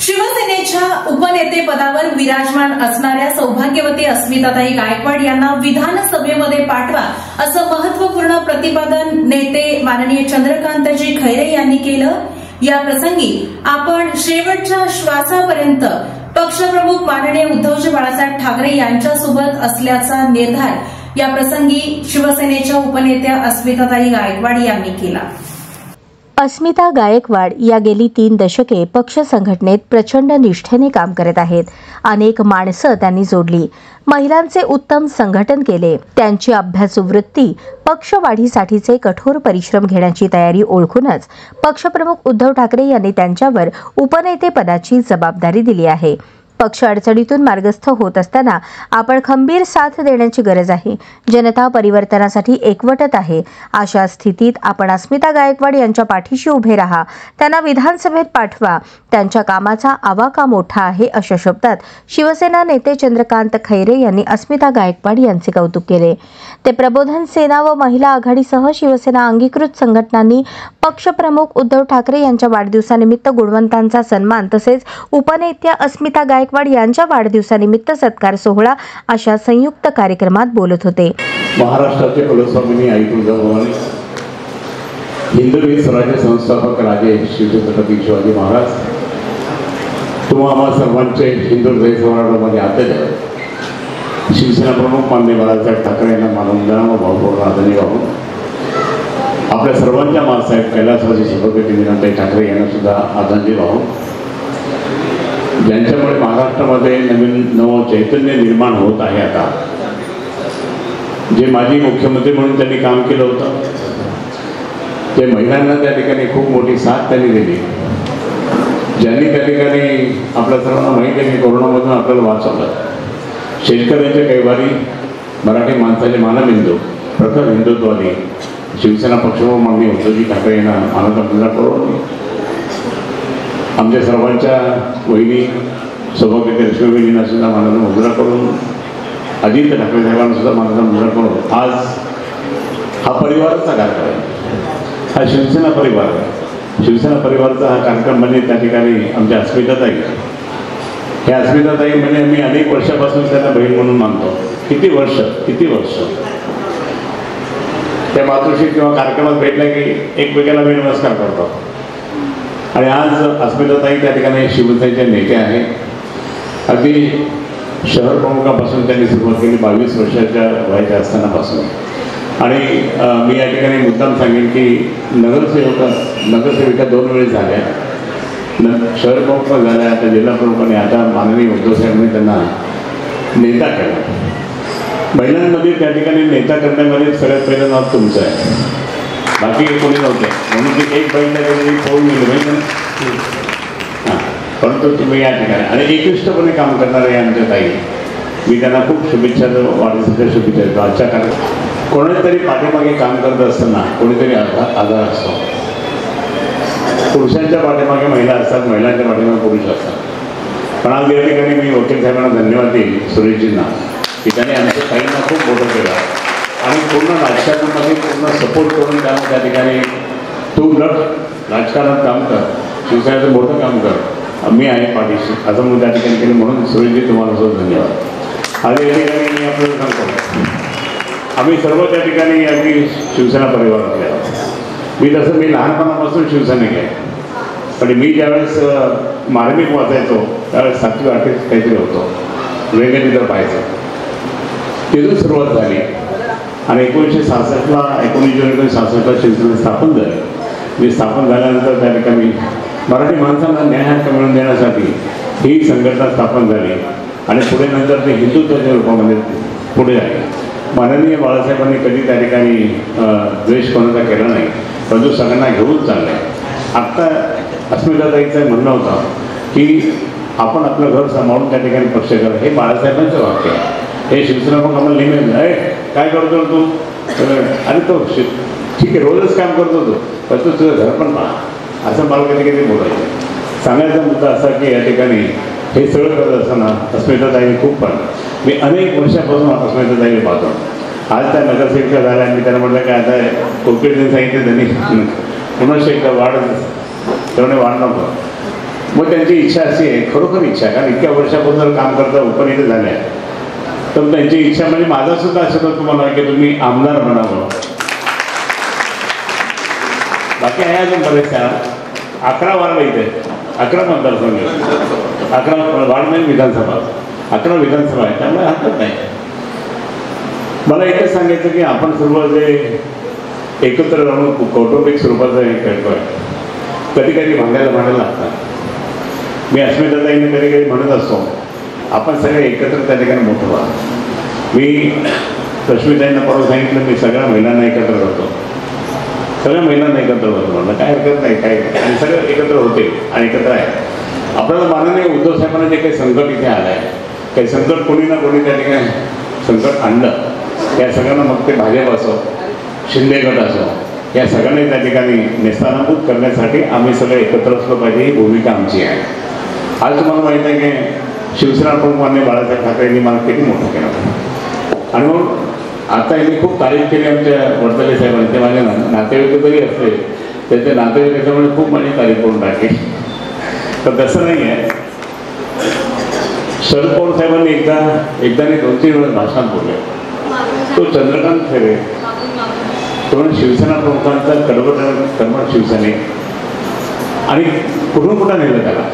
शिवसेनेच्या उपनेते पदावर विराजमान असणाऱ्या सौभाग्यवती अस्मिताताई गायकवाड यांना विधानसभेमध्ये पाठवा असं महत्वपूर्ण प्रतिपादन नेते माननीय चंद्रकांतजी खैरे यांनी केलं। या प्रसंगी आपण शेवटच्या श्वासापर्यंत पक्षप्रमुख माननीय उद्धवजी बाळासाहेब ठाकरे यांच्यासोबत असल्याचा निर्धार या प्रसंगी शिवसेनेच्या उपनेत्या अस्मिताताई गायकवाड यांनी केला। अस्मिता गायकवाड या गेली 3 दशके पक्ष संघटनेत प्रचंड निष्ठेने काम करत आहेत। अनेक माणसं त्यांनी जोडली, महिलांचे उत्तम संघटन केले। त्यांची अभ्यासू वृत्ती, पक्ष वाढीसाठीचे कठोर परिश्रम घेण्याची तयारी ओळखूनच पक्षप्रमुख उद्धव ठाकरे यांनी त्यांच्यावर उपनेते पदाची जबाबदारी दिली आहे। पक्ष अडचणीतून मार्गस्थ होत असताना आपण खंबीर साथ देण्याची गरज आहे। जनता परिवर्तनासाठी एकवटत आहे। अशा स्थितीत आपण अस्मिता गायकवाड यांच्या पाठीशी उभे राहा, त्यांना विधानसभेत पाठवा। त्यांच्या कामाचा आवाका मोठा आहे अशा शब्दात शिवसेना नेते चंद्रकांत खैरे यांनी अस्मिता गायकवाड यांचे कौतुक केले। ते प्रबोधन सेना व महिला आघाडीसह शिवसेना अंगीकृत संघटनांनी पक्षप्रमुख उद्धव ठाकरे यांच्या वाढदिवसानिमित्त गुणवंतांचा सन्मान तसेच उपनेत्या अस्मिता गायकवाड यांच्या वाढदिवसानिमित्त सत्कार सोहळा अशा संयुक्त कार्यक्रमात बोलत होते। महाराष्ट्राचे कुलस्वामिनी आई तुळजाभवानी, हिंदवी स्वराज्य संस्थापक राजे शिवछत्रपती शिवाजी महाराज, तुम्हा आम्हा सर्वांचे हिंदू हृदय सम्राटामध्ये आदरणीय शिवसेना प्रमुख माननीय बाळासाहेब ठाकरे यांना मानवंदना व भावपूर्ण आदरणीय वाहून आपल्या सर्वांच्या माँसाहेब कैलासवासी सभापती मीनाताई ठाकरे यांना सुद्धा आदरांजली वाहून, ज्यांच्यामुळे महाराष्ट्रामध्ये नवं चैतन्य निर्माण होत आहे। आता जे माजी मुख्यमंत्री म्हणून त्यांनी काम केलं होतं, ते महिलांना त्या ठिकाणी खूप मोठी साथ त्यांनी दिली, ज्यांनी त्या ठिकाणी आपल्या सर्वांना माहीत आहे की कोरोनामधून आपल्याला वाचवलं। शेतकऱ्यांच्या कैवारी, मराठी माणसाचे मानबिंदू, प्रखर हिंदुत्ववादी शिवसेना पक्षप्रमुख माननीय उद्धवजी ठाकरे यांना मानाचा मुजरा करून, आमच्या सर्वांच्या वहिनी सौभाग्यवती लक्ष्मीबाईंना सुद्धा मानाचा मुजरा करून, अजित ठाकरे साहेबांना सुद्धा मानाचा मुजरा करून आज हा परिवाराचा कार्यक्रम आहे, हा शिवसेना परिवार आहे। शिवसेना परिवाराचा हा कार्यक्रम म्हणजे त्या ठिकाणी आमच्या अस्मिताताई, ह्या अस्मिताताई म्हणजे मी अनेक वर्षापासून त्यांना बहीण म्हणून मानतो। किती वर्ष त्या मातोश्री किंवा कार्यक्रमात भेटल्या की एकमेकाला मी नमस्कार करतो। आणि आज अस्मिताताई त्या ठिकाणी शिवसेनेच्या नेते आहे। अगदी शहर प्रमुखापासून त्यांनी सुरुवात केली 22 वर्षाच्या वयाच्या असतानापासून। आणि मी या ठिकाणी मुद्दाम सांगेन की नगरसेविका 2 वेळेस झाल्या, शहर प्रमुख झाल्या, आता जिल्हा प्रमुखाने, आता माननीय उद्धव साहेबांनी त्यांना नेता केला। महिलांमध्ये त्या ठिकाणी नेता करण्यामध्ये सगळ्यात पहिलं नाव तुमचं आहे, बाकी कोणी नव्हते, म्हणून ती एक बहीण गेलेली फोन गेली बहीण। हां, परंतु तुम्ही या ठिकाणी आणि एकनिष्ठपणे काम करणारे आमच्या ताई, मी त्यांना खूप शुभेच्छा, वाढदिवसाच्या शुभेच्छा देतो। आजच्या काळात कोणीतरी पाठीमागे काम करत असताना कोणीतरी आधार असतो। पुरुषांच्या पाठीमागे महिला असतात, महिलांच्या पाठीमागे पुरुष असतात। पण आज या ठिकाणी मी वकील साहेबांना धन्यवाद देईन, सुरेशजींना, की त्यांनी आमच्या ताईंना खूप मोठं केलं आणि पूर्ण राजकारणामध्ये पूर्ण सपोर्ट करून त्यांना त्या ठिकाणी तू राजकारणात काम कर, शिवसेनेचं मोठं काम कर, मी आहे पाठीशी, असं म्हणून त्या ठिकाणी केलं। म्हणून सुरेशजी तुम्हाला सुद्धा धन्यवाद। आणि या ठिकाणी मी आपल्याला सांगतो, आम्ही सर्व त्या ठिकाणी अगदी शिवसेना परिवारातले आहोत। मी लहानपणापासून शिवसैनिक आहे, पण मी ज्यावेळेस मार्मिक वाचायचो त्यावेळेस 7वी 8वी काहीतरी होतो, वेगळे तर पाहायचं, तिथून सुरुवात झाली। आणि 1966ला 19 जून 1966ला शिवसेना स्थापन झाली। मी स्थापन झाल्यानंतर त्या ठिकाणी मराठी माणसांना न्याय हक्क मिळवून देण्यासाठी ही संघटना स्थापन झाली आणि पुढे नंतर ते हिंदुत्वाच्या रूपामध्ये पुढे आले। माननीय बाळासाहेबांनी कधी त्या ठिकाणी द्वेष कोणाचा केला नाही, परंतु सगळ्यांना घेऊन चालले। आत्ता अस्मिताताईचं म्हणणं होतं की आपण आपलं घर सांभाळून त्या ठिकाणी पक्ष करा, हे बाळासाहेबांचं वाक्य आहे। हे शिवसेना मग आम्हाला लिहिलं आहे, काय करतो तू? अरे तो ठीक आहे, रोजच काम करतो तो, पण तू तुझं घर पण पहा, असं मला कधी कधी बोलायचं। सांगायचा मुद्दा असा की या ठिकाणी हे सगळं करत असताना अस्मिताताईंनी खूप पण मी अनेक वर्षापासून अस्मिताताईला पाहतो। आज त्या नगरसेविका झाल्या, मी त्यांना म्हटलं की आता कोकिळने सांगितलं त्यांनी पुन्हा एकदा वाढ तेवढे वाढ नको, मग त्यांची इच्छा अशी आहे, खरोखर इच्छा, कारण इतक्या वर्षापासून काम करता उपनेते झाल्या, तर त्यांची इच्छा म्हणजे माझा सुद्धा आशीर्वाद तुम्हाला की तुम्ही आमदार बनावं. बाकी आहे अजून बरेचशा 11 वार्ड इथे, 11 मतदारसंघ, 11 वार्ड नाही विधानसभा, 11 विधानसभा आहे, त्यामुळे हरकत नाही. मला एकच सांगायचं की आपण सर्व जे एकत्र राहून कौटुंबिक स्वरूपाचं हे करतोय, कधी कधी भांडायला लागतात. मी अस्मिताताईंनी कधी कधी म्हणत असतो आपण सगळे एकत्र त्या ठिकाणी मोठं व्हा. मी रश्मिताईंना परवा सांगितलं मी सगळ्या महिलांना एकत्र करतो, सगळ्या महिलांना एकत्र होतो, म्हणलं काय हरकत नाही, काय आणि सगळं एकत्र होते आणि एकत्र आहे. आपल्याला माननीय उद्धव साहेबांना जे काही संकट इथे आलं आहे, काही संकट कोणी ना कोणी त्या ठिकाणी संकट आणलं, या सगळ्यांना मग ते भाजप असो, शिंदे गट असो, या सगळ्यांनी त्या ठिकाणी नेस्तानाबूत करण्यासाठी आम्ही सगळे एकत्र असलो पाहिजे, ही भूमिका आमची आहे. आज तुम्हाला माहीत आहे की शिवसेना प्रमुख माननीय बाळासाहेब ठाकरेंनी मला किती मोठं केलं, आणि मग आता यांनी खूप तारीफ केली आमच्या वर्तले साहेबांनी. ते माझे नातेवाईक जरी असले तर ते नातेवाईक त्याच्यामुळे खूप माझी तारीफ करून टाकली. तर तसं नाही आहे. शरद पवार साहेबांनी एकदा 2-3 वेळेस भाषणात बोलले. तो चंद्रकांत खैरे, तो शिवसेना प्रमुखांचा कर्मठ शिवसैनिक, आणि कुठून नेलं त्याला,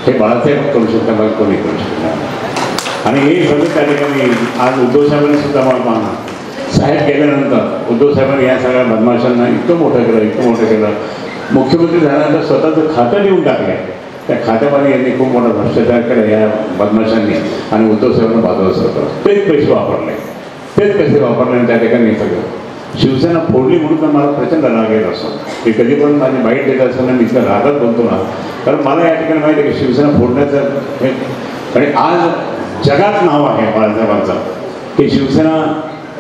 हे बाळासाहेब करू शकता, बाकी कोणी करू शकता. आणि हे सगळं त्या ठिकाणी आज उद्धव साहेबांनी सुद्धा मला पाहणार, साहेब गेल्यानंतर उद्धव साहेबांनी या सगळ्या बदमाशांना इतकं मोठं केलं. मुख्यमंत्री झाल्यानंतर स्वतःचं खातं लिहून टाकलं, त्या खात्यामध्ये यांनी खूप मोठा भ्रष्टाचार केला या बदमाशांनी, आणि उद्धव साहेबांना बाजूला सरकार तेच पैसे वापरले आणि त्या ठिकाणी सगळं शिवसेना फोडली म्हणून तर मला प्रचंड राग येत असतो. मी कधी पण माझी बाईट देत असताना मी इतकं रागात बोलतो ना, कारण मला या ठिकाणी माहिती आहे की शिवसेना फोडण्याचं हे, आणि आज जगात नाव आहे बाळासाहेबांचं की शिवसेना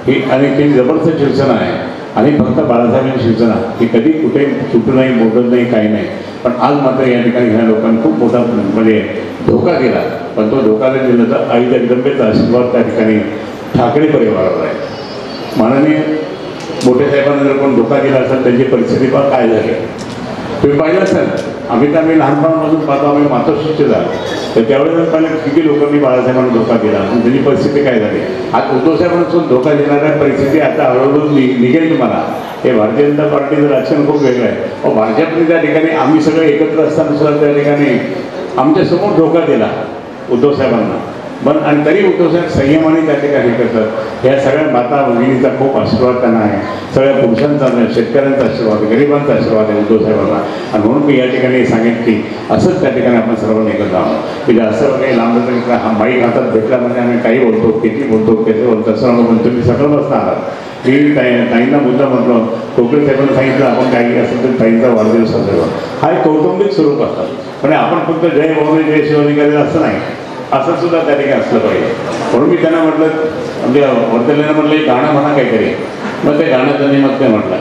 ही, आणि ती जबरदस्त शिवसेना आहे, आणि फक्त बाळासाहेबांची शिवसेना ही कधी कुठे सुटू नाही, मोडत नाही, काही नाही. पण आज मात्र या ठिकाणी ह्या लोकांनी खूप मोठा म्हणजे धोका दिला, पण तो धोका दिला तर आई जगदंबेचा आशीर्वाद त्या ठिकाणी ठाकरे परिवारावर आहे. माननीय मोठे साहेबांना जर कोण धोका दिला असेल त्यांची परिस्थिती पण काय झाली तुम्ही पाहिलं असेल. आम्ही लहानपणापासून पाहतो, आम्ही मातोश्रीचे झालो, तर त्यावेळेस पाहिलं किती लोकांनी बाळासाहेबांना धोका दिला आणि त्याची परिस्थिती काय झाली. आज उद्धव साहेबांना धोका देणाऱ्या परिस्थिती आता हळूहळू निघेल तुम्हाला. हे भारतीय जनता पार्टीचं राजकारण खूप वेगळं आहे. भाजपने त्या ठिकाणी आम्ही सगळे एकत्र असताना सुद्धा त्या ठिकाणी आमच्यासमोर धोका दिला उद्धव साहेबांना, पण आणि तरी उद्धव साहेब संयमाने त्या ठिकाणी करतात. ह्या सगळ्या माता भगिनीचा खूप आशीर्वाद त्यांना आहे, सगळ्या पुरुषांचा, शेतकऱ्यांचा आशीर्वाद, गरिबांचा आशीर्वाद आहे उद्धव साहेबांना. आणि म्हणून मी या ठिकाणी सांगेन की असंच त्या ठिकाणी आपण सर्वांनी एकत्र आहोत की असं काही लांब हा माईक हातात भेटला म्हणजे आम्ही काही बोलतो, किती बोलतो, कसे बोलतो असं पण तुम्ही सगळं बसता आहात. मी ताईंना मुद्दा म्हटलं, कोकण साहेबांना सांगितलं आपण काही असेल तर ताईंचा वाढदिवस साजरा, हा एक कौटुंबिक स्वरूप असतात. म्हणजे आपण फक्त जय भवानी जय शिवाजी करायचं असं नाही, असं सुद्धा त्या ठिकाणी असलं पाहिजे. म्हणून मी त्यांना म्हटलं, आमच्या वर्तलेनं म्हटलं एक गाणं म्हणा काहीतरी. मग ते गाणं त्यांनी मग ते म्हटलं,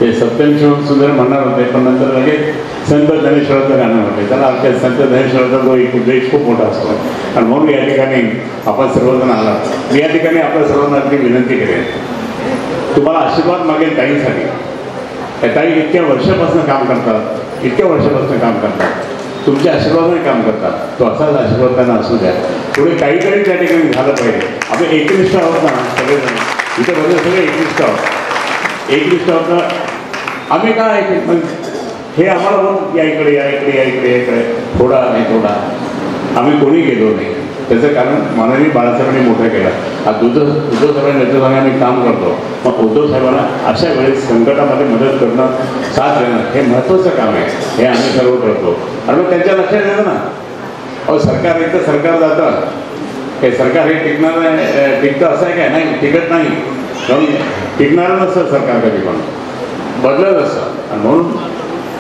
ते सत्यम शिवम सुंदर म्हणणार होते, पण नंतर लगेच संत ज्ञानेश्वराचं गाणं म्हटलं. त्याला आमच्या संत ज्ञानेश्वराचा जो एक उद्देश खूप मोठा असतो, आणि म्हणून या ठिकाणी आपण सर्वजण आलात. मी या ठिकाणी आपल्या सर्वांना अगदी विनंती करेन, तुम्हाला आशीर्वाद मागेल ताईंसाठी. त्या ताई इतक्या वर्षापासून काम करतात, तुमच्या आशीर्वादाने काम करतात. तो असाच आशीर्वाद त्यांना असू द्या. पुढे काहीतरी त्या ठिकाणी झालं पाहिजे. आपण एकनिष्ठ आहोत ना सगळेजण, इथे बघा सगळे एकनिष्ठ आहोत ना. आम्ही काय हे आम्हाला बघ या इकडे थोडा आम्ही कोणी गेलो नाही. त्याचं कारण माननीय बाळासाहेबांनी मोठं केलं. आज उद्धव साहेबांच्या नेतृत्वाने आम्ही काम करतो. मग उद्धव साहेबांना अशा वेळेस संकटामध्ये मदत करणं, साथ देणं हे महत्त्वाचं काम आहे. हे आम्ही सर्व करतो. आणि मग त्यांच्या लक्षात येतं ना, अहो सरकार एक तर सरकार जातं, हे सरकार हे टिकतं असं आहे काय? नाही, टिकत नाही. कारण टिकणारं नसतं सरकार, कधी पण बदलत असतं. आणि म्हणून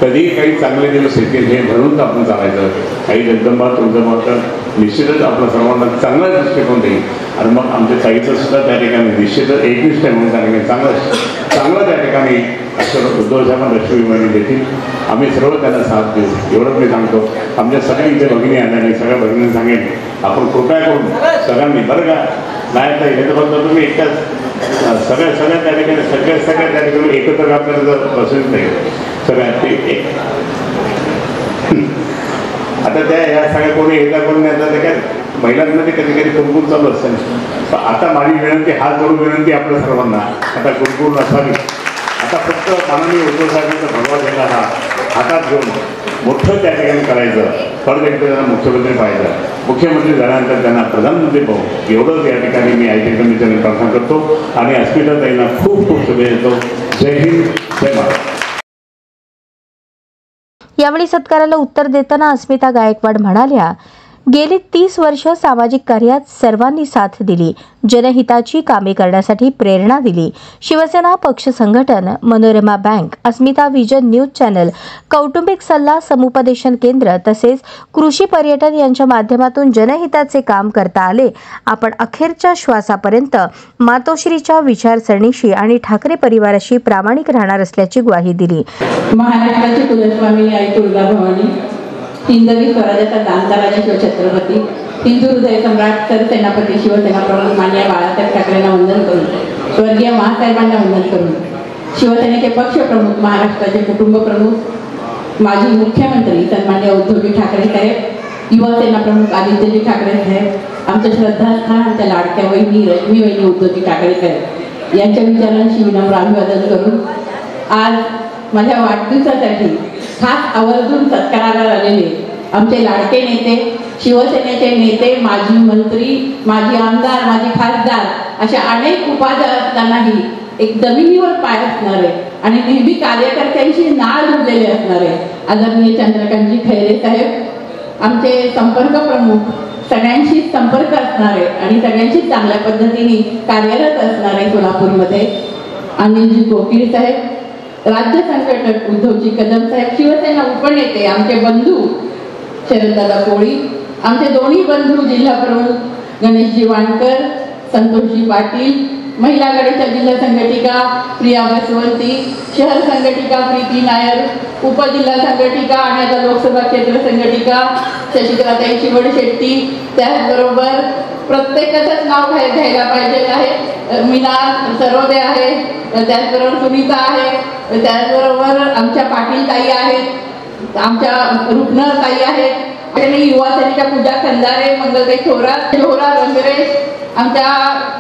कधी काही चांगले दिवस येतील हे म्हणून आपण चालायचं. काही जगदंबा तुमचं मत निश्चितच आपल्या सर्वांना चांगला दृष्टिकोन देईल. आणि मग आमच्या ताईचं सुद्धा त्या ठिकाणी निश्चितच एकनिष्ठ म्हणून सांगेल चांगलं त्या ठिकाणी असं उद्धव साहेबांना लक्ष्मीबाईंनी देतील. आम्ही सर्व त्यांना साथ देऊ एवढंच मी सांगतो. आमच्या सगळ्यांचे भगिनी आल्याने सगळ्या भगिनींनी सांगेल आपण कृपया करून सगळ्यांनी बरं का नाही तर हे तर फक्त तुम्ही एकटाच सगळ्या त्या ठिकाणी सगळ्या त्या ठिकाणी एकत्र काम करायचं बसून नाही. सगळ्यात आता त्या या सगळ्या कोणी एकदा कोणी नाही, आता काय महिलांमध्ये कधी कधी कुरकुर चालू असते. आता माझी विनंती, हात जोडून विनंती आपल्या सर्वांना, आता कुरकुर नसावी. आता फक्त माननीय उद्धव साहेबांचा भगवा झेंडा हा हातात घेऊन मोठं त्या ठिकाणी करायचं. परत एकदा त्यांना मुख्यमंत्री पाहायचं, मुख्यमंत्री झाल्यानंतर त्यांना प्रधानमंत्री पाहू, एवढंच या ठिकाणी मी आय टी कमिटीने प्रार्थना करतो आणि अस्मिताताईंना खूप खूप शुभेच्छा देतो. जय हिंद, जय महाराष्ट्र. यावेळी सत्काराला उत्तर देताना अस्मिता गायकवाड म्हणाल्या, गेली 30 वर्ष सामाजिक कार्यात सर्वांनी साथ दिली, जनहिताची कामे करण्यासाठी प्रेरणा दिली. शिवसेना पक्ष संघटन, मनोरमा बँक, अस्मिता विजन न्यूज चॅनल, कौटुंबिक सल्ला समुपदेशन केंद्र तसेच कृषी पर्यटन यांच्या माध्यमातून जनहिताचे काम करता आले. आपण अखेरच्या श्वासापर्यंत मातोश्रीच्या विचारसरणीशी आणि ठाकरे परिवाराशी प्रामाणिक राहणार असल्याची ग्वाही दिली. महाराष्ट्राची कुलस्वामिनी आई तुळजा भवानी, हिंदवी स्वराज्याचा दांता राजा शिवछत्रपती, हिंदू हृदय सम्राट सरसेनापती शिवसेना प्रमुख मान्य बाळासाहेब ठाकरेंना वंदन करून, स्वर्गीय महासाहेबांना वंदन करून, शिवसेनेचे पक्ष प्रमुख, महाराष्ट्राचे कुटुंब प्रमुख, माजी मुख्यमंत्री सन्मान्य उद्धवजी ठाकरे साहेब, युवासेना प्रमुख आदित्यजी ठाकरे साहेब, आमच्या श्रद्धास्थान आमच्या लाडक्या वहिनी रश्मी वहिनी उद्धवजी ठाकरे साहेब यांच्या विचारांशी विनम्र अभिवादन करून आज माझ्या वाढदिवसासाठी खास आवर्जून सत्काराला आलेले आमचे लाडके नेते, शिवसेनेचे नेते, माजी मंत्री, माजी आमदार, माजी खासदार अशा अनेक उपाध्या असतानाही एक जमिनीवर पाय असणारे आणि नेहमी कार्यकर्त्यांशी नाळ जोडलेले असणारे आदरणीय चंद्रकांतजी खैरे साहेब, आमचे संपर्क प्रमुख, सगळ्यांशी संपर्क असणारे आणि सगळ्यांशी चांगल्या पद्धतीने कार्यरत असणारे सोलापूरमध्ये अनिलजी कोकिळ साहेब, राज्य संघटक उद्धवजी कदम साहेब, शिवसेना उपनेते आमचे बंधू शरददादा कोळी, आमचे दोन्ही बंधू जिल्हा प्रमुख गणेशजी वाणकर, संतोषजी पाटील, महिला आघाडीच्या जिल्हा संघटिका प्रिया बसवंती, शहर संघटिका प्रीती नायर, उपजिल्हा संघटिका आणि आता लोकसभा क्षेत्र संघटिका शशिकलाताई शिवड शेट्टी, त्याचबरोबर प्रत्येकाचंच नाव घ्यायला पाहिजे आहे, मीना सरोदे आहे, त्याचबरोबर सुनीता आहे, त्याचबरोबर आमच्या पाटील ताई आहेत, आमच्या रुग्णर ताई आहेत, आणि युवा सेनेच्या पूजा खंदारे, मंगलताई थोरात, जोहरा रंगरेश, आमच्या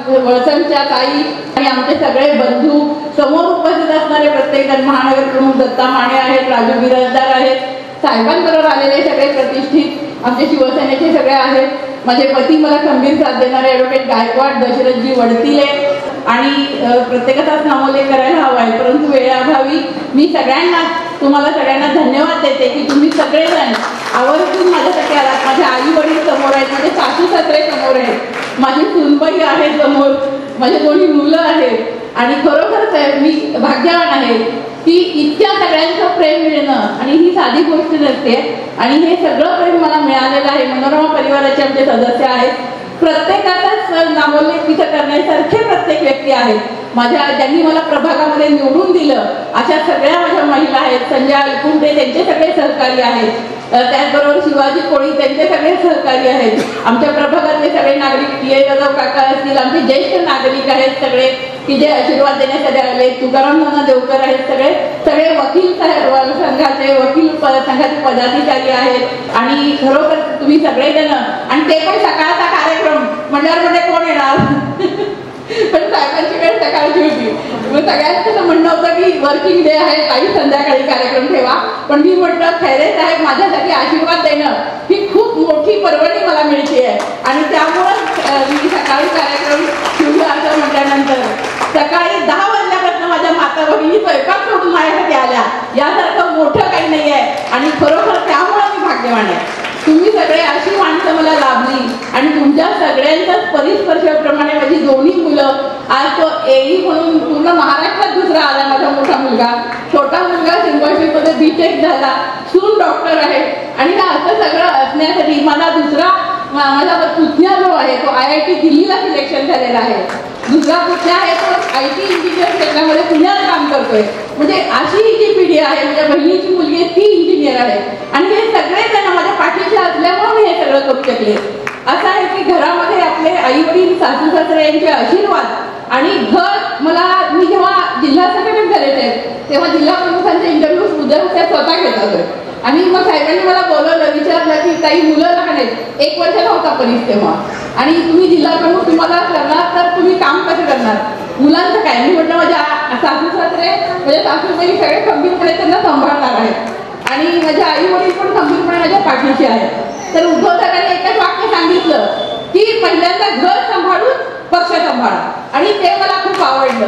वळसंच्या ताई आणि आमचे सगळे बंधू, समोर उपस्थित असणारे प्रत्येक जण, महानगर प्रमुख दत्ता माने आहेत, राजू बिराजदार आहेत, साहेबांबरोबर आलेले सगळे प्रतिष्ठित आमचे शिवसेनेचे सगळे आहेत, माझे पती मला खंबीर साथ देणारे ॲडव्होकेट गायकवाड दशरथजी वडतिले आणि प्रत्येकाचाच नामोल्लेख करायला हवा आहे, परंतु वेळाभावी मी तुम्हाला सगळ्यांना धन्यवाद देते की तुम्ही सगळेजण आवर्जून माझ्यासाठी आलात. माझे आई वडील समोर आहेत, माझे सासू सासरे समोर आहेत, माझी सुनबाई आहे समोर, माझे दोन्ही मुलं आहेत आणि खरोखर मी भाग्यवान आहे की इतक्या सगळ्यांचं प्रेम मिळणं आणि ही साधी गोष्ट नसते आणि हे सगळं प्रेम मला मिळालेलं आहे. मनोरमा परिवाराचे आमचे सदस्य आहेत, प्रत्येकाचाच नामोल्लेख तिथं करण्यासारखे प्रत्येक व्यक्ती आहेत. ज्यांनी मला प्रभागामध्ये निवडून दिलं अशा सगळ्या माझ्या महिला आहेत, संजय कुंटे त्यांचे सगळे सहकारी आहेत, त्याचबरोबर शिवाजी कोळी त्यांचे सगळे सहकारी आहेत, आमच्या प्रभागातले सगळे नागरिक जाधव काका असतील, आमचे ज्येष्ठ नागरिक आहेत सगळे की जे आशीर्वाद देण्यासाठी आले, तुकाराम नाना देवकर आहेत, सगळे वकील संघाचे वकील संघाचे पदाधिकारी आहेत आणि खरोखर तुम्ही सगळेजण आणि ते पण सकाळचा कार्यक्रम म्हणल्यावर म्हणजे कोण येणार पण साहेबांची वेळ सकाळची होती, सगळ्यांचं म्हणणं होतं की वर्किंग डे आहे, काही संध्याकाळी कार्यक्रम ठेवा, पण मी म्हटलं खैरे साहेब माझ्यासाठी आशीर्वाद देणं ही खूप मोठी पर्वणी मला मिळते आहे आणि त्यामुळं मी सकाळी कार्यक्रम ठेवला असं म्हटल्यानंतर सकाळी 10 वाजल्यापासून माझ्या माता भगिनी स्वयंपाक सोडून माझ्यासाठी आल्या, यासारखं मोठं काही नाही आहे आणि खरोखर त्यामुळं मी भाग्यवान आहे. तुम्ही सगळे अशी माणसं मला लाभली आणि तुमच्या सगळ्यांच्याच परिस्पर्शाप्रमाणे माझी दोन्ही मुलं आज तो एई म्हणून पूर्ण महाराष्ट्रात दुसरा आला माझा मोठा मुलगा, छोटा मुलगा सिंबाशीमध्ये बीटेक झाला, सून डॉक्टर आहे आणि असं सगळं असण्यासाठी मला दुसरा माझा पुतण्या जो आहे तो IIT दिल्लीला सिलेक्शन झालेला आहे, दुसरा पुतण्या आहे तो IT इंजिनियर क्षेत्रामध्ये पुण्यात काम करतोय. म्हणजे अशी ही जी पिढी आहे, माझ्या बहिणीची मुलगी ती इंजिनियर आहे आणि हे सगळेजण माझ्या पाठीशी असल्यामुळे मी हे सगळं करू शकले. असं आहे की घरामध्ये आपले आई वडील सासू सासरे यांचे आशीर्वाद आणि घर मी जेव्हा जिल्हा संघटक झाले तेव्हा जिल्हा प्रमुखांचे इंटरव्ह्यू उद्या स्वतः घेत होते आणि मग साहेबांनी मला बोलवलं, विचारलं की काही मुलं लहान आहेत, 1 वर्षाला होता परीस तेव्हा, आणि तुम्ही जिल्हा प्रमुख तुम्हाला करणार तर तुम्ही काम कसं करणार, मुलांचं काय. मी म्हटलं माझ्या सासू सासरे माझ्या सासूबाई सगळे खंबीरपणे त्यांना सांभाळणार आहेत आणि माझ्या आई वडील पण खंबीरपणे माझ्या पाठीशी आहेत. तर उद्धव साहेबांनी एकच वाक्य सांगितलं की पहिल्यांदा घर सांभाळून पक्ष सांभाळा, आणि ते मला खूप आवडलं.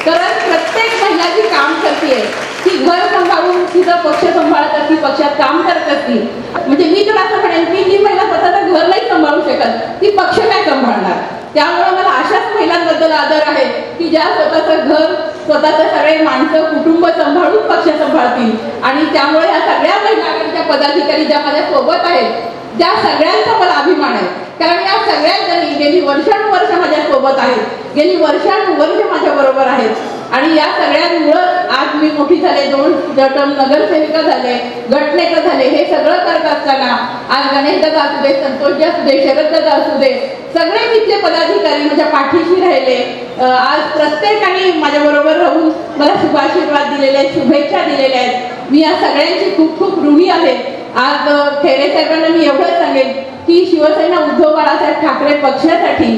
कारण प्रत्येक महिला जी काम करते ती घर सांभाळून तिचा पक्ष सांभाळत असती, पक्षात काम करत असती. म्हणजे मी तर असं म्हणेन की जी महिला स्वतःचं घर नाही सांभाळू शकत ती पक्ष काय सांभाळणार. त्यामुळे मला अशाच महिलांबद्दल आदर आहे की ज्या स्वतःचं घर, स्वतःचं सगळे माणसं, कुटुंब सांभाळून पक्ष सांभाळतील. आणि त्यामुळे या सगळ्या महिलांच्या पदाधिकारी ज्या माझ्या सोबत आहेत त्या सगळ्यांचा मला अभिमान आहे. कारण या सगळ्या जणी गेली वर्षानुवर्ष माझ्या सोबत आहेत, गेली वर्षानुवर्ष माझ्या बरोबर आहेत. आणि या सगळ्यांमुळं आज मी मोठी झाले, 2 टर्म नगरसेविका झाले, गटनेता झाले. हे सगळं करत असताना आज गणेश दादा असू दे, संतोष असू दे, शरद दादा असू दे, सगळे तिथले पदाधिकारी माझ्या पाठीशी राहिले. आज प्रत्येकाने माझ्या बरोबर राहून मला शुभाशीर्वाद दिलेले आहेत, शुभेच्छा दिलेल्या आहेत. मी या सगळ्यांची खूप खूप ऋणी आहे. आज खैरे साहेबांना मी एवढंच सांगेन की शिवसेना उद्धव बाळासाहेब ठाकरे पक्षासाठी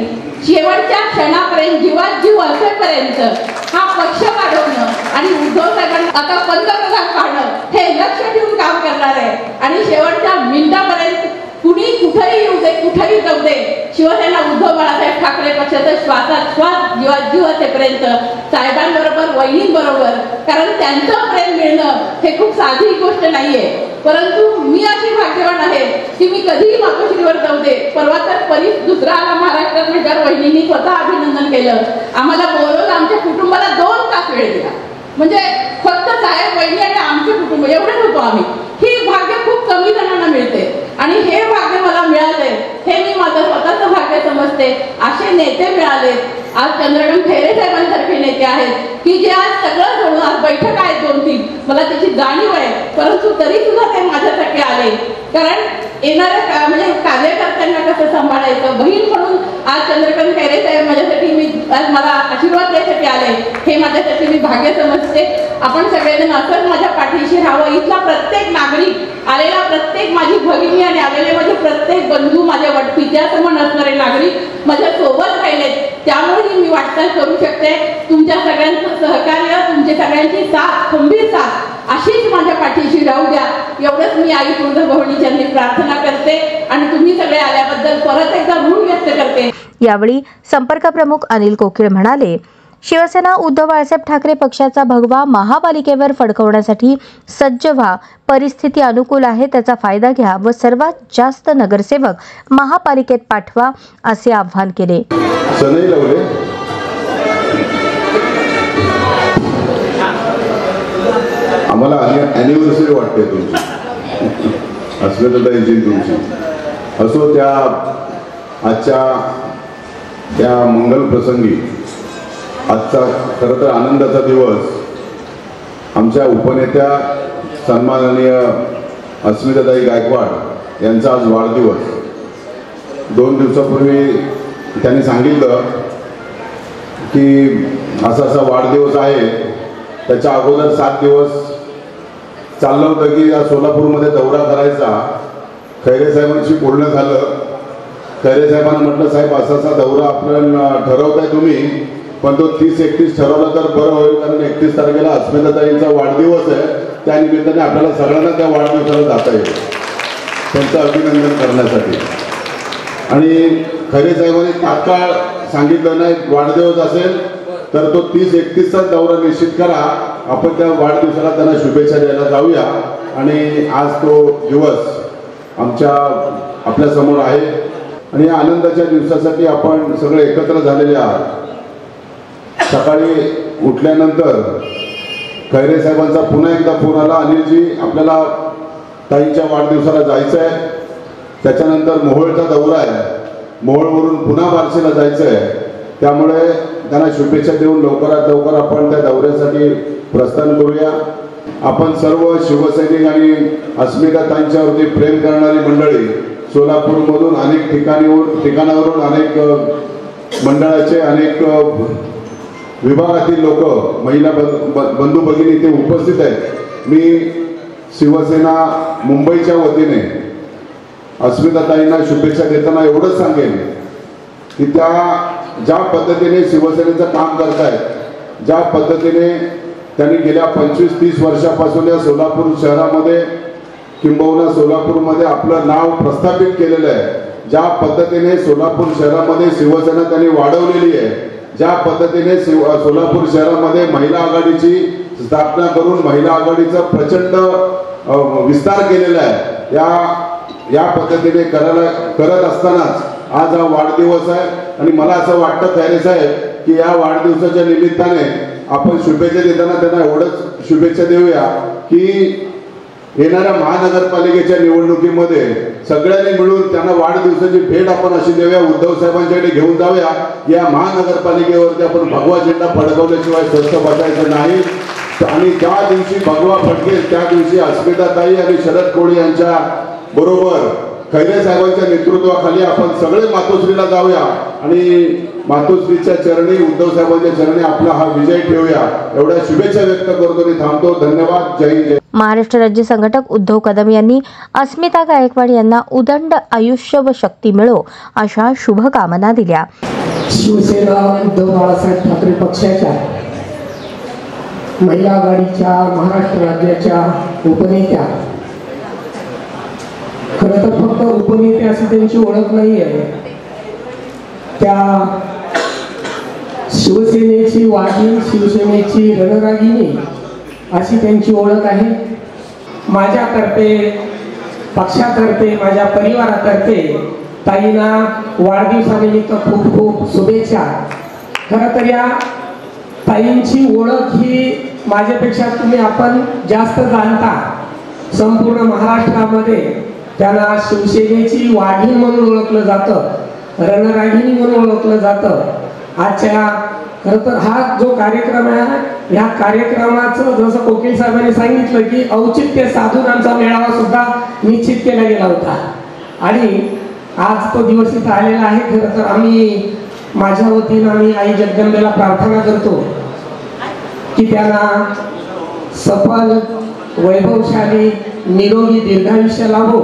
शेवटच्या क्षणापर्यंत, जीवात जीव असेपर्यंत हा पक्ष वाढवणं आणि उद्धव साहेबांना आता पंतप्रधान पाहणं हे लक्ष ठेवून काम करणार आहे. आणि शेवटच्या मिनिटापर्यंत कुणी कुठेही येऊ दे, कुठेही जाऊ दे, शिवसेना उद्धव बाळासाहेब ठाकरे पक्षाचा श्वासात श्वास, जीवात जीव असेपर्यंत साहेबांबरोबर, वहिनींबरोबर. कारण त्यांचं प्रेम मिळणं हे खूप साधी गोष्ट नाहीये. परंतु मी अशी भाग्यवान आहे की मी कधीही मातोश्रीवर जाऊ दे. परवा तर परीस दुसरा आला महाराष्ट्रात म्हटल्यावर वहिनींनी स्वतः अभिनंदन केलं, आम्हाला बोलवलं, आमच्या कुटुंबाला 2 तास वेळ दिला. म्हणजे फक्त साहेब, वहिनी आणि आमचे कुटुंब एवढेच होतो आम्ही. ही भाग्य खूप कमी जणांना मिळते आणि हे भाग्य मला मिळालंय हे मी माझं स्वतःचं भाग्य समजते. असे नेते मिळाले. आज चंद्रकांत खैरे साहेबांसारखे नेते आहेत की जे आज सगळं सोडून, आज बैठक आहेत 2-3, मला त्याची जाणीव आहे, परंतु तरी सुद्धा ते माझ्यासाठी आले. कारण येणाऱ्या म्हणजे कार्यकर्त्यांना कसं सांभाळायचं, बहीण म्हणून आज चंद्रकांत खैरे साहेब माझ्यासाठी, आज मला आशीर्वाद द्यायसाठी आले, हे माझ्यासाठी मी भाग्य समजते. आपण सगळेजण असंच माझ्या पाठीशी राहावं. इथला प्रत्येक नागरिक, आलेला प्रत्येक माझी भगिनी आणि आलेले माझे प्रत्येक बंधू, माझ्या पित्यासमान असणारे नागरिक माझ्या सोबत राहिलेत. त्यामुळे मी वाटचाल करू शकते. तुमच्या सगळ्यांचं सहकार्य, तुमच्या सगळ्यांची साथ, खंबीर साथ अशीच माझ्या पाठीशी राहू द्या, एवढंच मी आई तुळजाभवानी चरणी प्रार्थना करते. आणि तुम्ही सगळे आल्याबद्दल परत एकदा ऋण व्यक्त करते. यावेळी संपर्क प्रमुख अनिल कोकिळ म्हणाले, शिवसेना उद्धव बाळासाहेब ठाकरे पक्षाचा भगवा महापालिकेवर फडकवण्यासाठी सज्ज व्हा. परिस्थिती अनुकूल आहे, त्याचा फायदा घ्या व सर्वात जास्त नगरसेवक महापालिकेत पाठवा असे आवाहन केले. आम्हाला अॅनिव्हर्सरी वाटते तुमची, अस्मिताताईंची तुमची. असो त्या आजच्या त्या मंगल प्रसंगी, आजचा खरं तर आनंदाचा दिवस. आमच्या उपनेत्या सन्माननीय अस्मिताताई गायकवाड यांचा आज वाढदिवस. 2 दिवसापूर्वी त्यांनी सांगितलं की असा असा वाढदिवस आहे. त्याच्या अगोदर 7 दिवस चाललं होतं की या सोलापूरमध्ये दौरा करायचा. खैरे साहेबांशी बोलणं झालं. खैरे साहेबांना म्हटलं, साहेब असा असा दौरा आपण ठरवताय तुम्ही, पण तो 30-31 ठरवला तर बरं होईल, कारण 31 तारखेला अस्मिताताईंचा वाढदिवस आहे. त्या निमित्ताने आपल्याला सगळ्यांना त्या वाढदिवसाला जाता येईल, त्यांचं अभिनंदन करण्यासाठी. आणि खैरे साहेबांनी तात्काळ सांगितलं, नाही वाढदिवस असेल तर तो 30-31चा दौरा निश्चित करा, आपण त्या वाढदिवसाला त्यांना शुभेच्छा द्यायला जाऊया. आणि आज तो दिवस आपल्या समोर आहे आणि या आनंदाच्या दिवसासाठी आपण सगळे एकत्र झालेले आहात. सकाळी उठल्यानंतर खैरे साहेबांचा पुन्हा एकदा फोन आला, अनिलजी आपल्याला ताईंच्या वाढदिवसाला जायचं आहे. त्याच्यानंतर मोहोळचा दौरा आहे, मोहोळवरून पुन्हा बार्शीला जायचं आहे. त्यामुळे त्यांना शुभेच्छा देऊन लवकरात लवकर आपण त्या दौऱ्यासाठी प्रस्थान करूया. आपण सर्व शिवसैनिक आणि अस्मिताताईंच्यावरती प्रेम करणारी मंडळी सोलापूरमधून अनेक ठिकाणावरून अनेक मंडळाचे, अनेक विभागातील लोक, महिला बंधू भगिनी इथे उपस्थित आहेत. मी शिवसेना मुंबईच्या वतीने अस्मिताताईंना शुभेच्छा देताना एवढंच सांगेन की त्या ज्या पद्धतीने शिवसेनेचं काम करतायत, ज्या पद्धतीने त्यांनी गेल्या 25-30 वर्षापासून या सोलापूर शहरामध्ये किंबहुना सोलापूरमध्ये आपलं नाव प्रस्थापित केलेलं आहे, ज्या पद्धतीने सोलापूर शहरामध्ये शिवसेना त्यांनी वाढवलेली आहे, ज्या पद्धतीने सोलापूर शहरामध्ये महिला आघाडीची स्थापना करून महिला आघाडीचा प्रचंड विस्तार केलेला आहे, या पद्धतीने करत असतानाच आज हा वाढदिवस आहे. आणि मला असं वाटतं खैरे साहेब की या वाढदिवसाच्या निमित्ताने आपण शुभेच्छा देताना त्यांना एवढंच शुभेच्छा देऊया की येणाऱ्या महानगरपालिकेच्या निवडणुकीमध्ये सगळ्यांनी मिळून त्यांना वाढदिवसाची भेट आपण अशी देऊया, उद्धव साहेबांच्याकडे घेऊन जाऊया. या महानगरपालिकेवरती आपण भगवा झेंडा फडकवल्याशिवाय स्वस्थ बसायचं नाही. आणि त्या दिवशी भगवा फडकेल त्या दिवशी अस्मिताताई आणि शरद कोळी यांच्या बरोबर खैरे साहेबांच्या नेतृत्वाखाली आपण सगळे मातोश्रीला जाऊया आणि मातोश्रीच्या चरणी, उद्धव साहेबांच्या चरणी आपला हा विजय ठेवूया. एवढ्या शुभेच्छा व्यक्त करतो आणि थांबतो. धन्यवाद. जय हिंद. महाराष्ट्र राज्य संघटक उद्धव कदम यांनी अस्मिता गायकवाड यांना उदंड आयुष्य व शक्ती मिळो अशा शुभकामना दिल्या. शिवसेना उद्धव बाळासाहेब ठाकरे पक्षाच्या महिला आघाडीच्या महाराष्ट्र राज्याच्या उपनेत्या, खरं तर फक्त उपनेते अशी त्यांची ओळख नाही आहे, त्या शिवसेनेची वाघीण, शिवसेनेची रणरागिणी अशी त्यांची ओळख आहे. माझ्यातर्फे, पक्षातर्फे, माझ्या परिवारातर्फे ताईंना वाढदिवसानिमित्त खूप खूप शुभेच्छा. खरं तर या ताईंची ओळख ही माझ्यापेक्षा तुम्ही आपण जास्त जाणता. संपूर्ण महाराष्ट्रामध्ये त्यांना शिवसेनेची वाघीण म्हणून ओळखलं जातं, रणरागिणी म्हणून ओळखलं जातं. आजच्या खरं तर हा जो कार्यक्रम आहे, ह्या कार्यक्रमाचं जसं कोकील साहेबांनी सांगितलं की औचित्य साधून आमचा मेळावा सुद्धा निश्चित केला गेला होता आणि आज तो दिवस इथं आलेला आहे. खरं तर आम्ही माझ्या वतीनं आम्ही आई जगदंबेला प्रार्थना करतो की त्यांना सफल, वैभवशाली, निरोगी दीर्घायुष्य लाभो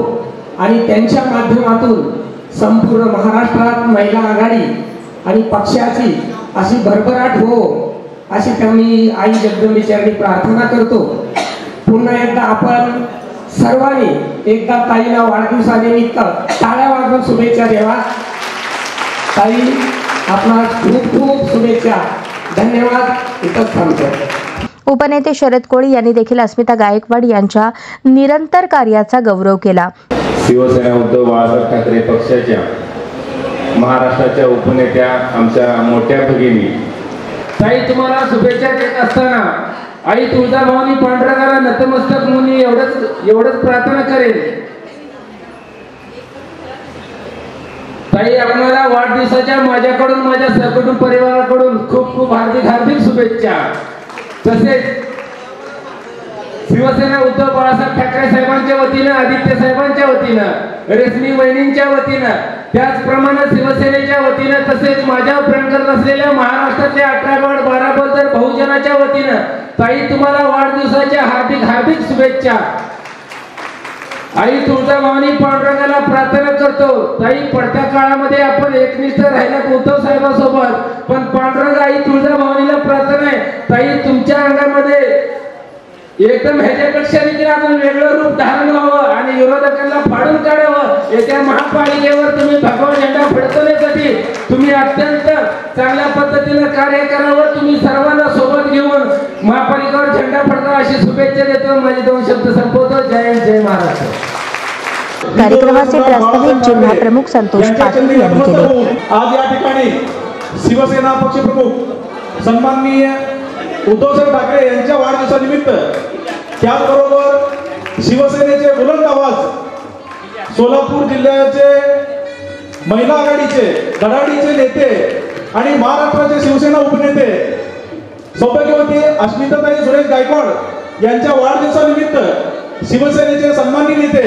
आणि त्यांच्या माध्यमातून संपूर्ण महाराष्ट्रात महिला आघाडी आणि पक्षाची अशी भरभराट हो अशी त्यांनी आई जगदंबेचरणी प्रार्थना करतो. पुन्हा एकदा आपण सर्वांनी एकदा ताईला वाढदिवसानिमित्त टाळ्या वाजवून शुभेच्छा द्यावा. ताई आपला खूप खूप शुभेच्छा. धन्यवाद. इथंच थांबतो. उपनेते शरद कोळी यांनी देखील अस्मिता गायकवाड यांच्या निरंतर कार्याचा गौरव केला. शिवसेना उद्धव बाळासाहेब ठाकरे पक्षाच्या महाराष्ट्राच्या उपनेत्या आमच्या मोठ्या भगिनी ताई, तुम्हाला शुभेच्छा देत असताना आई तुळजाभवानी पांडुरंगाला नतमस्तक मुनी एवढंच प्रार्थना करेल. ताई, आपल्याला वाढदिवसाच्या माझ्याकडून, माझ्या सहकुटुंब परिवाराकडून खूप खूप हार्दिक शुभेच्छा. तसेच शिवसेना उद्धव बाळासाहेब ठाकरे साहेबांच्या वतीनं, आदित्य साहेबांच्या वतीनं, रेशमी वहिनींच्या वतीनं, त्याचप्रमाणे शिवसेनेच्या वतीनं, तसेच माझ्या प्रेम करत असलेल्या महाराष्ट्रातल्या 18 गड 12 बलदर बहुजनाच्या वतीनं ताई तुम्हाला वाढदिवसाच्या हार्दिक शुभेच्छा. आई तुळजाभवानी पांडुरंगाला प्रार्थना करतो ताई, पडत्या काळामध्ये आपण एकनिष्ठ राहिलात उद्धव साहेबांसोबत, पण पांडुरंग आई तुळजाभवानीला प्रार्थना आहे ताई तुमच्या अंगामध्ये एकदम ह्याच्यापेक्षा देखील अजून वेगळं रूप धारण व्हावं आणि विरोधकांना फाडून काढावं. येत्या महापालिकेवर तुम्ही भगवा झेंडा फडकवण्यासाठी तुम्ही अत्यंत चांगल्या पद्धतीनं कार्य करावं. तुम्ही सर्वांना सोबत घेऊन महापालिकेवर झेंडा फडकावा अशी शुभेच्छा देतो. माझे 2 शब्द संपवतो. जय हिंद, जय महाराष्ट्र. कार्यक्रमाचे प्रास्ताविक जिल्हा प्रमुख संतोष पाटील यांनी केले. आज या ठिकाणी शिवसेना पक्षप्रमुख सन्माननीय उद्धवसाहेब ठाकरे यांच्या वाढदिवसानिमित्त, त्याचबरोबर शिवसेनेचे बुलंद आवाज सोलापूर जिल्ह्याचे महिला आघाडीचे धडाडीचे नेते आणि महाराष्ट्राचे शिवसेना उपनेते सौभाग्यवती अस्मिताताई सुरेश गायकवाड यांच्या वाढदिवसानिमित्त शिवसेनेचे सन्माननीय नेते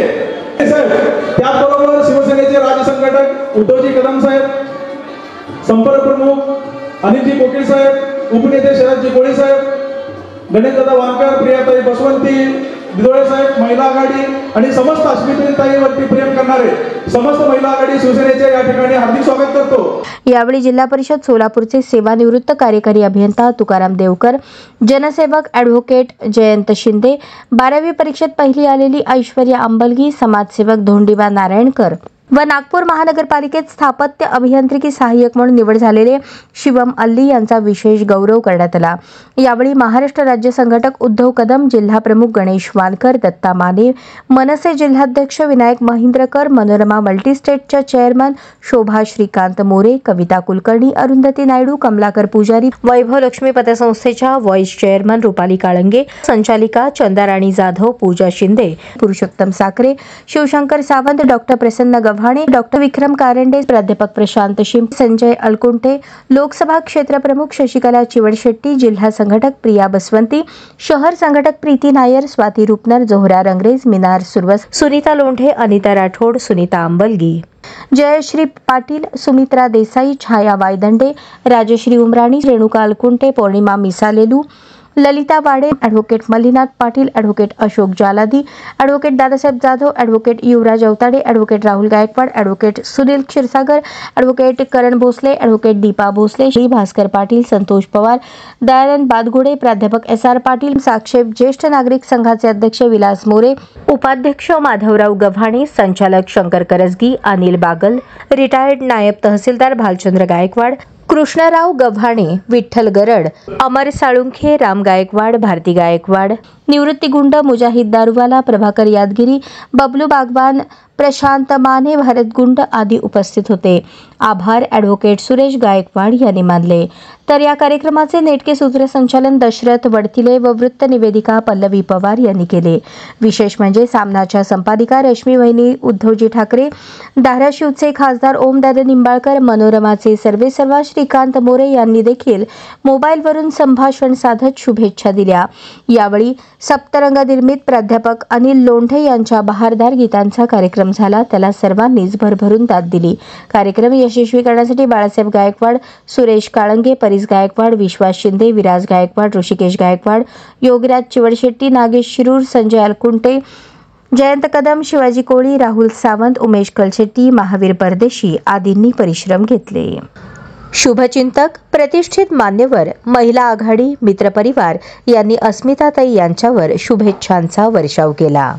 साहेब, त्याचबरोबर शिवसेनेचे राज्य संघटक उद्धवजी कदम साहेब, संपर्क प्रमुख अनिलजी कोकील साहेब, उपनेते शरदजी कोळी साहेब, गणेशदादा वानकर, प्रियाताई बसवंती, बिदोळे साहेब, महिला आघाडी आणि समस्त अस्मिताताईवरती प्रेम करणारे समस्त महिला आघाडी शिवसेनेचे या ठिकाणी हार्दिक स्वागत करतो। यावेळी जिल्हा परिषद सोलापूरचे सेवानिवृत्त कार्यकारी अभियंता तुकाराम देवकर, जनसेवक ॲडव्होकेट जयंत शिंदे, 12वी परीक्षेत पहिली आलेली ऐश्वर्या अंबलगी, समाजसेवक धोंडीबा नारायणकर व नागपूर महानगरपालिकेत स्थापत्य अभियांत्रिकी सहाय्यक म्हणून निवड झालेले शिवम अल्ली यांचा विशेष गौरव करण्यात आला। यावेळी महाराष्ट्र राज्य संघटक उद्धव कदम, जिल्हा प्रमुख गणेश वानकर, दत्ता माने, मनसे जिल्हाध्यक्ष विनायक महिंद्रकर, मनोरमा मल्टीस्टेटच्या चेअरमन शोभा श्रीकांत मोरे, कविता कुलकर्णी, अरुंधती नायडू, कमलाकर पुजारी, वैभव लक्ष्मी पतसंस्थेच्या व्हाईस चेअरमन रुपाली काळंगे, संचालिका चंदाराणी जाधव, पूजा शिंदे, पुरुषोत्तम साखरे, शिवशंकर सावंत, डॉक्टर प्रसन्न गव्हाणे, डॉक्टर विक्रम कारंडे, प्राध्यापक प्रशांत शिंपे, संजय अलकुंटे, लोकसभा क्षेत्र प्रमुख शशिकला चिवडशेट्टी, जिल्हा संघटक प्रिया बसवंती, शहर संघटक प्रीती नायर, स्वाती रुपनर, जोहरा रंगरेज, मिनार सुरवस, सुनीता लोंढे, अनिता राठोड, सुनीता अंबलगी, जयश्री पाटील, सुमित्रा देसाई, छाया वायदंडे, राजश्री उमराणी, रेणुका अलकुंटे, पौर्णिमा Misalelu, Lalita Wade, advocate Mallinath Patil, advocate Ashok Jaladi, advocate Dadasaheb Jadhav, advocate Yuvraj Avtade, advocate Rahul Gaikwad, advocate Sunil Kshirsagar, advocate Karan Bhosale, advocate Deepa Bhosale, Shri Bhaskar Patil, Santosh Pawar, Dayanand Badgude, प्राध्यापक SR पाटील, साक्षेप ज्येष्ठ नागरिक संघाचे अध्यक्ष विलास मोरे, उपाध्यक्ष माधवराव गव्हाणे, संचालक शंकर करजगी, अनिल बागल, रिटायर्ड नायब तहसीलदार भालचंद्र गायकवाड, कृष्णराव गव्हाणे, विठ्ठल गरड, अमर साळुंखे, राम गायकवाड, भारती गायकवाड, निवृत्ती गुंड, मुजाहिद दारुवाला, प्रभाकर यादगिरी, बबलू बागवान, प्रशांत माने, भारत गुंड आदी उपस्थित होते। आभार ॲडव्होकेट सुरेश गायकवाड यांनी मानले। तर या कार्यक्रमाचे नेटके सूत्रसंचालन दशरथ वडतिले व वृत्त निवेदिका पल्लवी पवार यांनी केले। विशेष म्हणजे सामनाच्या संपादिका रश्मी वहिनी उद्धवजी ठाकरे, धाराशिवचे खासदार ओमदादा निंबाळकर, मनोरमाचे सर्वेसर्वा श्रीकांत मोरे यांनी देखील मोबाईलवरून संभाषण साधत शुभेच्छा दिल्या। यावेळी सप्तरंग निर्मित प्राध्यापक अनिल लोंढे यांच्या बहारदार गीतांचा कार्यक्रम झाला, त्याला सर्वांनीच भरभरून दाद दिली। कार्यक्रम यशस्वी करण्यासाठी बाळासाहेब गायकवाड, सुरेश काळंगे, परीस गायकवाड, विश्वास शिंदे, विराज गायकवाड, ऋषिकेश गायकवाड, योगीराज चिवडशेट्टी, नागेश शिरूर, संजय अलकुंटे, जयंत कदम, शिवाजी कोळी, राहुल सावंत, उमेश कलशेट्टी, महावीर परदेशी आदींनी परिश्रम घेतले। शुभचिंतक, प्रतिष्ठित मान्यवर, महिला आघाडी, मित्रपरिवार यांनी अस्मिताताई यांच्यावर शुभेच्छांचा वर्षाव केला।